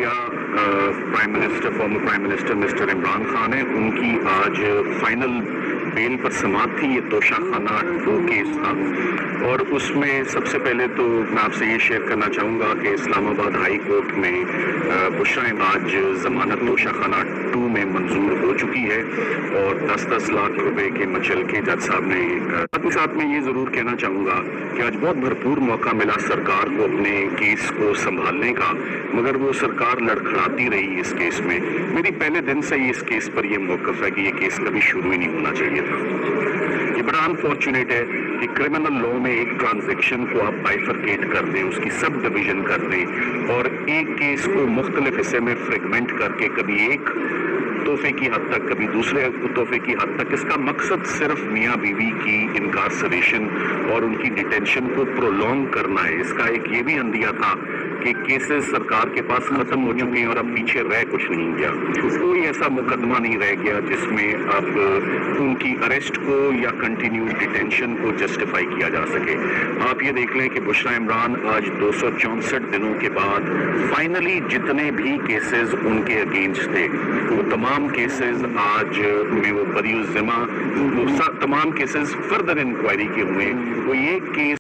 India prime minister former prime minister mister Imran Khan है, उनकी आज फाइनल बेल पर समाप्त थी। ये तोशाखाना 2 केस था और उसमें सबसे पहले तो मैं आपसे ये शेयर करना चाहूँगा कि इस्लामाबाद हाई कोर्ट में बुशरा आज ज़मानत तोशाखाना 2 में मंजूर हो चुकी है और 10-10 लाख रुपए के मचल के जज साहब ने। साथ ही साथ मैं ये ज़रूर कहना चाहूँगा कि आज बहुत भरपूर मौका मिला सरकार को अपने केस को संभालने का, मगर वो सरकार लड़खड़ाती रही इस केस में। मेरी पहले दिन से ही इस केस पर यह मौक़िफ़ है कि ये केस कभी शुरू ही नहीं होना चाहिए था। ये बड़ा अनफॉर्चुनेट है कि क्रिमिनल लॉ में एक ट्रांजैक्शन को आप बाइफरकेट कर दें, उसकी सब डिवीजन कर दें और एक केस को मुख्तलिफ हिस्से में फ्रेगमेंट करके कभी एक तोहफे की हद तक कभी दूसरे तोहफे की हद तक। इसका मकसद सिर्फ मियाँ बीवी की इनकार्सरेशन और उनकी डिटेंशन को प्रोलॉन्ग करना है। इसका एक ये भी अंदिया था कि केसेस सरकार के पास खत्म हो चुके हैं और अब पीछे रह कुछ नहीं गया, कोई ऐसा मुकदमा नहीं रह गया जिसमें अब उनकी अरेस्ट को या कंटिन्यू डिटेंशन को जस्टिफाई किया जा सके। आप ये देख लें कि बुशरा इमरान आज 264 दिनों के बाद फाइनली जितने भी केसेस उनके अगेंस्ट थे वो तमाम केसेस आज में वो बरी ज़िम्मा, वो तमाम केसेस फर्दर इंक्वायरी के हुए। वो ये केस